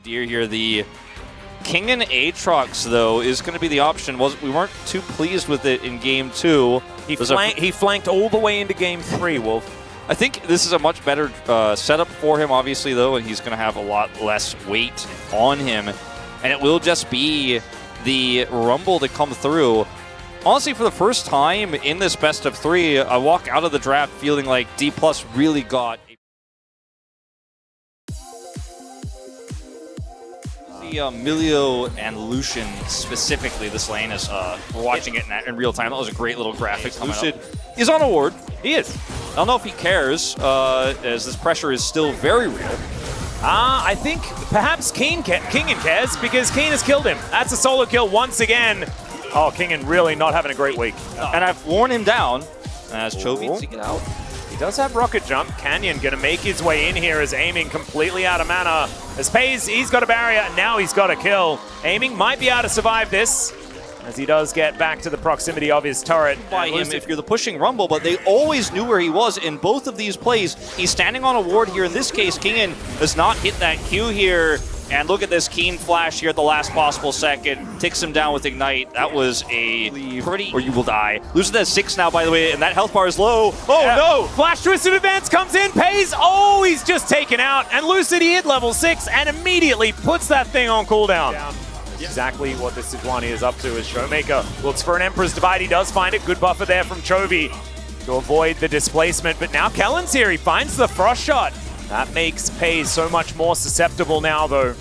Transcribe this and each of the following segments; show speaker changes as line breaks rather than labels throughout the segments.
Deer here, the Canyon Aatrox though is going to be the option. We weren't too pleased with it in game 2.
He flanked all the way into game 3, Wolf.
I think this is a much better setup for him, obviously, though, and he's going to have a lot less weight on him. And it will just be the Rumble to come through. Honestly, for the first time in this best of 3, I walk out of the draft feeling like D+ really got Milio and Lucian specifically. This lane is watching it in real time. That was a great little graphic. Lucid is on a ward. He is. I don't know if he cares, as this pressure is still very real.
I think perhaps Kingen cares, because Keen has killed him. That's a solo kill once again. Oh, Kingen really not having a great week.
And I've worn him down as Chovy to get out.
He does have rocket jump. Canyon gonna make his way in here as aiming completely out of mana. As Pays, he's got a barrier, and now he's got a kill. Aiming might be able to survive this, as he does get back to the proximity of his turret.
By him if you're the pushing Rumble, but they always knew where he was in both of these plays. He's standing on a ward here. In this case, Kingen does not hit that Q here. And look at this Keen flash here at the last possible second. Takes him down with Ignite. That was a pretty... Or you will die. Lucid has 6 now, by the way, and that health bar is low. Oh, yeah. No!
Flash Twisted Advance comes in. Pays. Oh, he's just taken out. And Lucid, he hit level 6 and immediately puts that thing on cooldown. Exactly what this Sejuani is up to as Showmaker looks for an Emperor's Divide. He does find it. Good buffer there from Chovy to avoid the displacement. But now Kellen's here. He finds the Frost Shot. That makes Pays so much more susceptible now, though.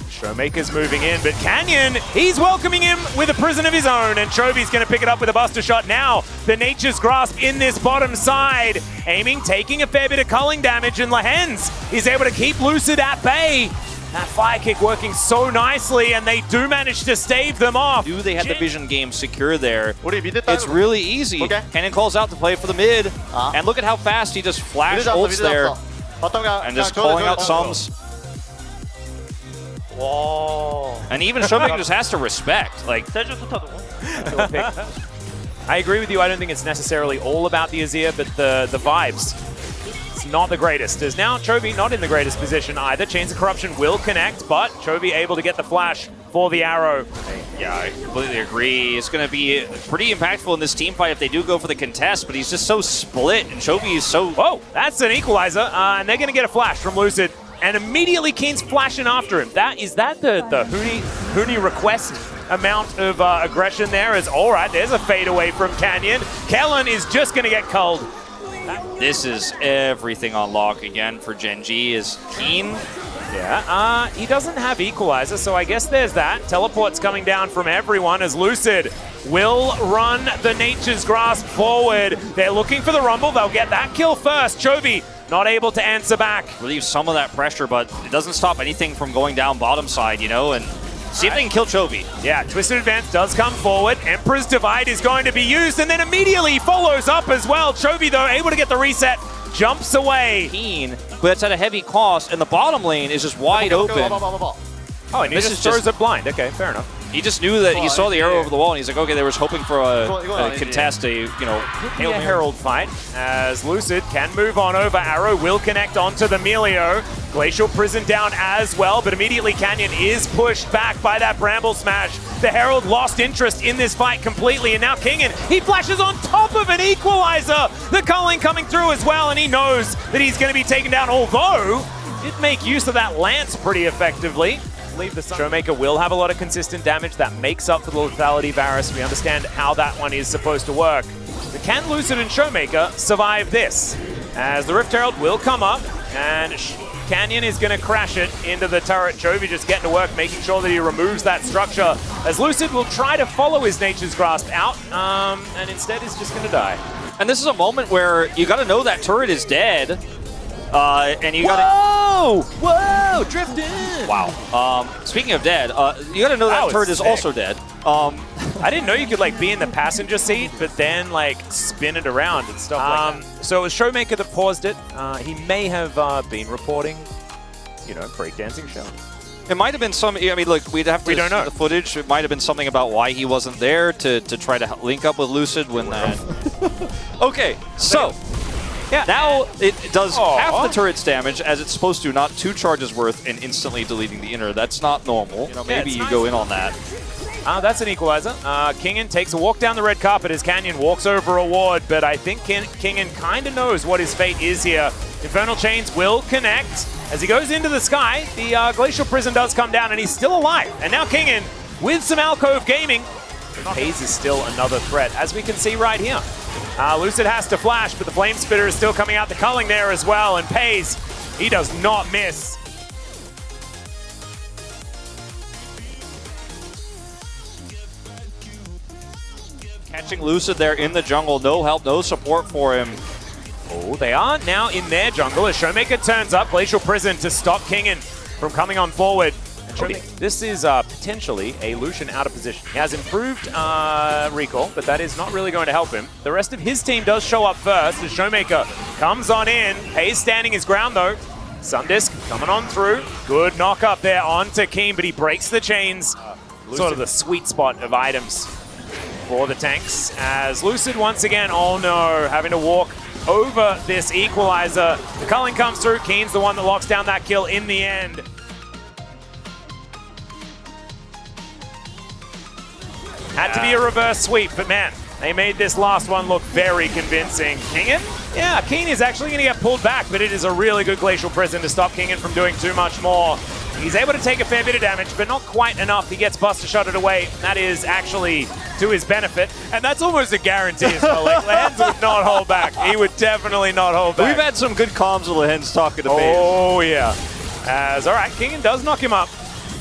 Showmaker's moving in, but Canyon, he's welcoming him with a prison of his own, and Chovy's going to pick it up with a Buster Shot now. The Nature's Grasp in this bottom side. Aiming, taking a fair bit of culling damage, and Lehens is able to keep Lucid at bay. That fire kick working so nicely, and they do manage to stave them off.
They had the vision game secure there. It's really easy. Canyon calls out to play for the mid, and look at how fast he just flash ults there, and just calling out sums.
Whoa.
And even Showmaker just has to respect. Like,
I agree with you. I don't think it's necessarily all about the Azir, but the vibes. It's not the greatest. As now Chovy not in the greatest position either. Chains of Corruption will connect, but Chovy able to get the flash for the arrow.
Yeah, I completely agree. It's going to be pretty impactful in this team fight if they do go for the contest, but he's just so split, and Chovy is so...
Whoa, that's an equalizer, and they're going to get a flash from Lucid. And immediately Keen's flashing after him. Is that the Huni request amount of aggression there? Is all right, there's a fade away from Canyon. Kellen is just going to get culled.
This is everything on lock again for Gen.G is Keen.
Yeah, he doesn't have equalizer, so I guess there's that. Teleport's coming down from everyone as Lucid will run the Nature's Grasp forward. They're looking for the Rumble. They'll get that kill first. Chovy not able to answer back.
Relieve some of that pressure, but it doesn't stop anything from going down bottom side, you know, and see if they can kill Chovy.
Yeah, Twisted Advance does come forward. Emperor's Divide is going to be used, and then immediately follows up as well. Chovy, though, able to get the reset, jumps away.
Keen, but it's at a heavy cost, and the bottom lane is just wide open.
Oh, and he just throws it blind. Okay, fair enough.
He just knew that he saw the arrow over the wall, and he's like, okay, they were hoping for a contest, a
Herald fight, as Lucid can move on over. Arrow will connect onto the Melio. Glacial Prison down as well, but immediately Canyon is pushed back by that Bramble Smash. The Herald lost interest in this fight completely, and now Kingen, he flashes on top of an equalizer. The culling coming through as well, and he knows that he's going to be taken down, although did make use of that lance pretty effectively. Showmaker will have a lot of consistent damage that makes up for the lethality Varus. We understand how that one is supposed to work. But can Lucid and Showmaker survive this? As the Rift Herald will come up, and Canyon is going to crash it into the turret. Chovy just getting to work, making sure that he removes that structure, as Lucid will try to follow his Nature's Grasp out, and instead is just going to die.
And this is a moment where you got to know that turret is dead. And you gotta...
Whoa! Drifting!
Wow. Speaking of dead, you gotta know that turret is also dead.
I didn't know you could, like, be in the passenger seat, but then, like, spin it around and stuff like that. So it was Showmaker that paused it. He may have been reporting, you know, breakdancing show.
It might have been some... I mean, look, we'd have to see the footage. It might have been something about why he wasn't there to try to link up with Lucid when that... Okay, so... Yeah, now it does half the turret's damage as it's supposed to, not 2 charges worth, and instantly deleting the inner. That's not normal. You know, maybe you go in on that.
That's an equalizer. Kingen takes a walk down the red carpet as Canyon walks over a ward, but I think Kingen kind of knows what his fate is here. Infernal Chains will connect. As he goes into the sky, the Glacial Prison does come down, and he's still alive. And now Kingen, with some Alcove Gaming, Hayes is still another threat, as we can see right here. Lucid has to flash, but the Flame Spitter is still coming out the culling there as well, and Pays, he does not miss.
Catching Lucid there in the jungle, no help, no support for him.
Oh, they are now in their jungle as Showmaker turns up. Glacial Prison to stop Kingen from coming on forward. This is potentially a Lucian out of position. He has improved recall, but that is not really going to help him. The rest of his team does show up first as Showmaker comes on in. Hayes standing his ground though. Sundisk coming on through. Good knock up there onto Keen, but he breaks the chains. Sort of the sweet spot of items for the tanks. As Lucid once again, oh no, having to walk over this equalizer. The culling comes through. Keen's the one that locks down that kill in the end. Had to be a reverse sweep, but man, they made this last one look very convincing. Kingen? Yeah, Keen is actually going to get pulled back, but it is a really good Glacial Prison to stop Kingen from doing too much more. He's able to take a fair bit of damage, but not quite enough. He gets Buster Shotted away. That is actually to his benefit, and that's almost a guarantee as well. Like, Lehens would not hold back. He would definitely not hold back.
We've had some good comms with Lehens talking to me.
Oh, yeah. As, all right, Kingen does knock him up.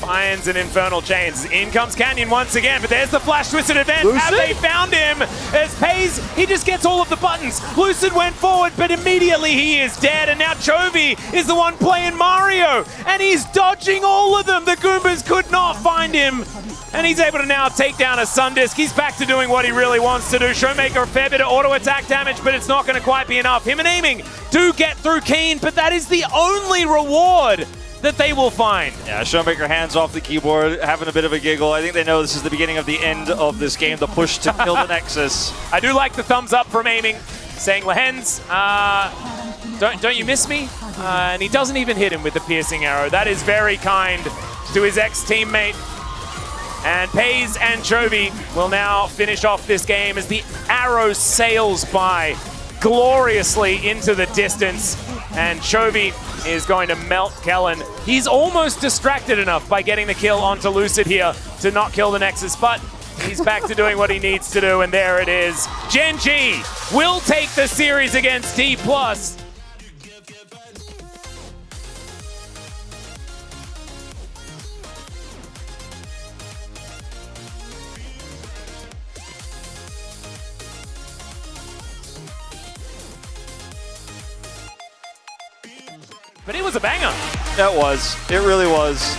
Finds an Infernal Chains. In comes Canyon once again, but there's the Flash Twisted event.
Lucid?
Have they found him? As Pays, he just gets all of the buttons. Lucid went forward, but immediately he is dead. And now Chovy is the one playing Mario, and he's dodging all of them. The Goombas could not find him. And he's able to now take down a Sundisk. He's back to doing what he really wants to do. Showmaker a fair bit of auto attack damage, but it's not going to quite be enough. Him and aiming do get through Keen, but that is the only reward that they will find.
Yeah, Showmaker hands off the keyboard, having a bit of a giggle. I think they know this is the beginning of the end of this game, the push to kill the Nexus.
I do like the thumbs up from aiming, saying, Lehens, don't you miss me? And he doesn't even hit him with the piercing arrow. That is very kind to his ex-teammate. And Pays and Chovy will now finish off this game as the arrow sails by gloriously into the distance. And Chovy is going to melt Kellen. He's almost distracted enough by getting the kill onto Lucid here to not kill the Nexus, but he's back to doing what he needs to do, and there it is. Gen.G will take the series against D+. But it was a banger.
That was. It really was.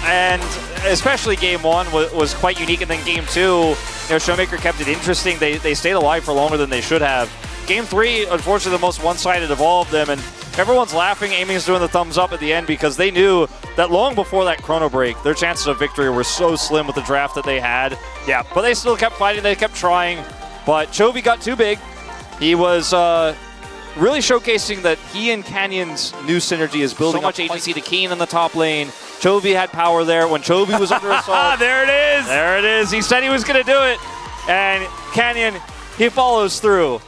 And especially game 1 was quite unique, and then game 2, Showmaker kept it interesting. They stayed alive for longer than they should have. Game 3, unfortunately, the most one-sided of all of them, and everyone's laughing. Amy's doing the thumbs up at the end because they knew that long before that chrono break, their chances of victory were so slim with the draft that they had. Yeah, but they still kept fighting. They kept trying. But Chovy got too big. He was really showcasing that he and Canyon's new synergy is building so much agency to Keen in the top lane. Chovy had power there when Chovy was under assault.
There it is.
There it is. He said he was going to do it. And Canyon, he follows through.